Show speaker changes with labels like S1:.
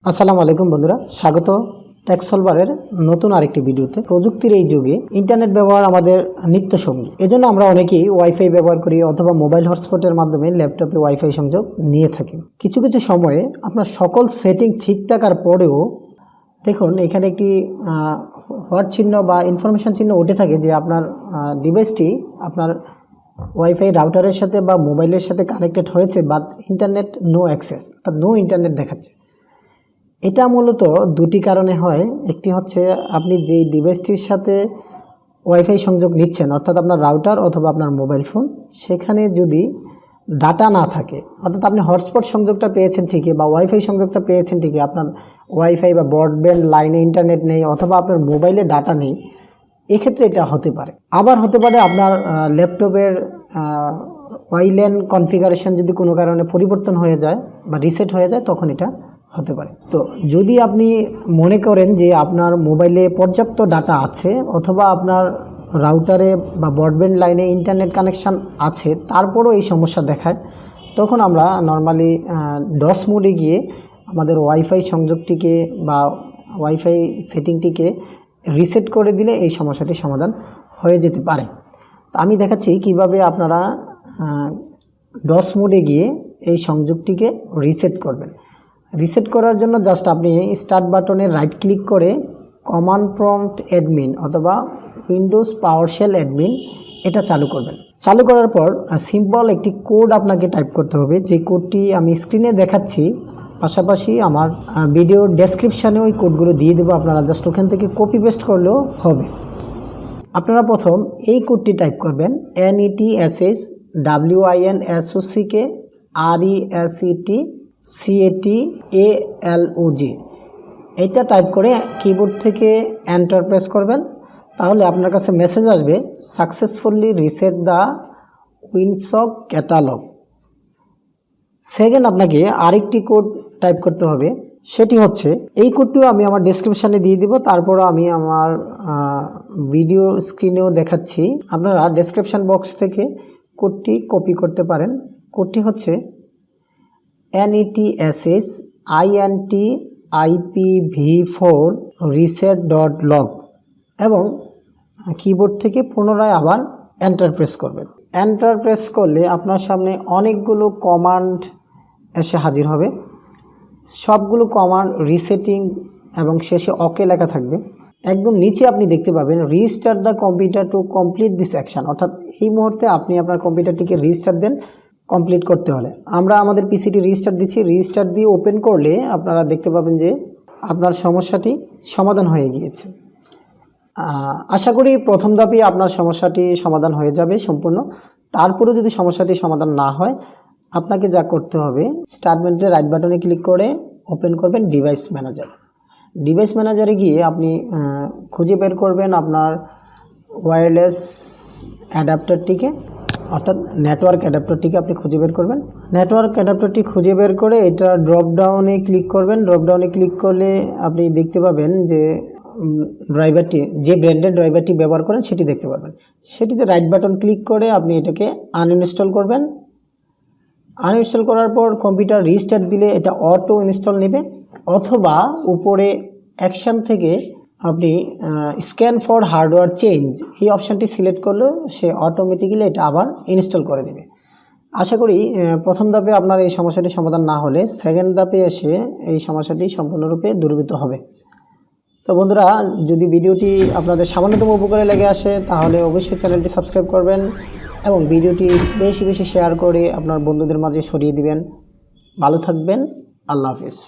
S1: আসসালামু আলাইকুম বন্ধুরা, স্বাগত টেকসলভারের নতুন আরেকটি ভিডিওতে। প্রযুক্তির এই যুগে ইন্টারনেট ব্যবহার আমাদের নিত্য সঙ্গী। এজন্য আমরা অনেকেই ওয়াইফাই ব্যবহার করি অথবা মোবাইল হটস্পটের মাধ্যমে ল্যাপটপে ওয়াইফাই সংযোগ নিয়ে থাকি। কিছু কিছু সময়ে আপনার সকল সেটিং ঠিক থাকার পরেও দেখুন এখানে একটি হোয়াট চিহ্ন বা ইনফরমেশন চিহ্ন উঠে থাকে যে আপনার ডিভাইসটি আপনার ওয়াইফাই রাউটারের সাথে বা মোবাইলের সাথে কানেক্টেড হয়েছে, বাট ইন্টারনেট নো অ্যাক্সেস, অর্থাৎ নো ইন্টারনেট দেখাচ্ছে। এটা মূলত দুটি কারণে হয়। একটি হচ্ছে আপনি যেই ডিভাইসটির সাথে ওয়াইফাই সংযোগ নিচ্ছেন, অর্থাৎ আপনার রাউটার অথবা আপনার মোবাইল ফোন, সেখানে যদি ডাটা না থাকে, অর্থাৎ আপনি হটস্পট সংযোগটা পেয়েছেন ঠিকই বা ওয়াইফাই সংযোগটা পেয়েছেন ঠিকই, আপনার ওয়াইফাই বা ব্রডব্যান্ড লাইনে ইন্টারনেট নেই অথবা আপনার মোবাইলে ডাটা নেই, এক্ষেত্রে এটা হতে পারে। আবার হতে পারে আপনার ল্যাপটপের ওয়াইল্যান কনফিগারেশন যদি কোনো কারণে পরিবর্তন হয়ে যায় বা রিসেট হয়ে যায়, তখন এটা হতে পারে। তো যদি আপনি মনে করেন যে আপনার মোবাইলে পর্যাপ্ত ডাটা আছে অথবা আপনার রাউটারে বা ব্রডব্যান্ড লাইনে ইন্টারনেট কানেকশান আছে, তারপরও এই সমস্যা দেখায়, তখন আমরা নর্মালি ডস মোডে গিয়ে আমাদের ওয়াইফাই সংযোগটিকে বা ওয়াইফাই সেটিংটিকে রিসেট করে দিলে এই সমস্যাটির সমাধান হয়ে যেতে পারে। তো আমি দেখাচ্ছি কিভাবে আপনারা ডস মোডে গিয়ে এই সংযোগটিকে রিসেট করবেন। রিসেট করার জন্য জাস্ট আপনি স্টার্ট বাটনে রাইট ক্লিক করে কমান্ড প্রম্পট অ্যাডমিন অথবা উইন্ডোজ পাওয়ারশেল অ্যাডমিন এটা চালু করবেন। চালু করার পর সিম্পল একটি কোড আপনাকে টাইপ করতে হবে, যে কোডটি আমি স্ক্রিনে দেখাচ্ছি, পাশাপাশি আমার ভিডিওর ডেসক্রিপশানে ওই কোডগুলো দিয়ে দেবো, আপনারা জাস্ট ওখান থেকে কপি পেস্ট করলেও হবে। আপনারা প্রথম এই কোডটি টাইপ করবেন, NETSH WINSOCK RESET এটা টাইপ করে কিবোর্ড থেকে এন্টার প্রেস করবেন। তাহলে আপনার কাছে মেসেজ আসবে, successfully reset the Winsock catalogue. Second আপনাকে আরেকটি কোড টাইপ করতে হবে, সেটি হচ্ছে এই কোডটিও আমি আমার ডেসক্রিপশানে দিয়ে দিব, তারপরও আমি আমার ভিডিও স্ক্রিনেও দেখাচ্ছি। আপনারা ডেসক্রিপশান বক্স থেকে কোডটি কপি করতে পারেন। কোডটি হচ্ছে netsh INTIPv4 reset.log এবং কিবোর্ড থেকে পুনরায় আবার এন্টার প্রেস করবেন। এন্টার প্রেস করলে আপনার সামনে অনেকগুলো কমান্ড এসে হাজির হবে। সবগুলো কমান্ড রিসেটিং এবং শেষে ওকে লেখা থাকবে। একদম নিচে আপনি দেখতে পাবেন restart the computer to complete this action, অর্থাৎ এই মুহূর্তে আপনি আপনার কম্পিউটারটিকে রিস্টার্ট দেন কমপ্লিট করতে হলে। আমরা আমাদের পিসিটি রিস্টার্ট দিচ্ছি। রিস্টার্ট দিয়ে ওপেন করলে আপনারা দেখতে পাবেন যে আপনার সমস্যাটি সমাধান হয়ে গিয়েছে। আশা করি প্রথম ধাপে আপনার সমস্যাটি সমাধান হয়ে যাবে সম্পূর্ণ। তারপরেও যদি সমস্যাটি সমাধান না হয়, আপনাকে যা করতে হবে, স্টার্ট মেনুতে রাইট বাটনে ক্লিক করে ওপেন করবেন ডিভাইস ম্যানেজার। ডিভাইস ম্যানেজারে গিয়ে আপনি খুঁজে বের করবেন আপনার ওয়্যারলেস অ্যাডাপ্টারটিকে, অর্থাৎ নেটওয়ার্ক অ্যাডাপ্টারটিকে আপনি খুঁজে বের করবেন। নেটওয়ার্ক অ্যাডাপ্টারটি খুঁজে বের করে এটা ড্রপডাউনে ক্লিক করবেন। ড্রপডাউনে ক্লিক করলে আপনি দেখতে পাবেন যে ড্রাইভারটি, যে ব্র্যান্ডের ড্রাইভারটি ব্যবহার করেন সেটি দেখতে পাবেন। সেটিতে রাইট বাটন ক্লিক করে আপনি এটাকে আনইনস্টল করবেন। আনইনস্টল করার পর কম্পিউটার রিস্টার্ট দিলে এটা অটো ইনস্টল নেবে, অথবা উপরে অ্যাকশান থেকে আপনি স্ক্যান ফর হার্ডওয়্যার চেঞ্জ এই অপশানটি সিলেক্ট করলেও সে অটোমেটিক্যালি এটা আবার ইনস্টল করে দেবে। আশা করি প্রথম ধাপে আপনার এই সমস্যাটি সমাধান না হলে সেকেন্ড ধাপে এসে এই সমস্যাটি সম্পূর্ণরূপে দূরীভূত হবে। তো বন্ধুরা, যদি ভিডিওটি আপনাদের সামান্যতম উপকারে লেগে আসে, তাহলে অবশ্যই চ্যানেলটি সাবস্ক্রাইব করবেন এবং ভিডিওটি বেশি বেশি শেয়ার করে আপনার বন্ধুদের মাঝে ছড়িয়ে দিবেন। ভালো থাকবেন। আল্লাহ হাফিজ।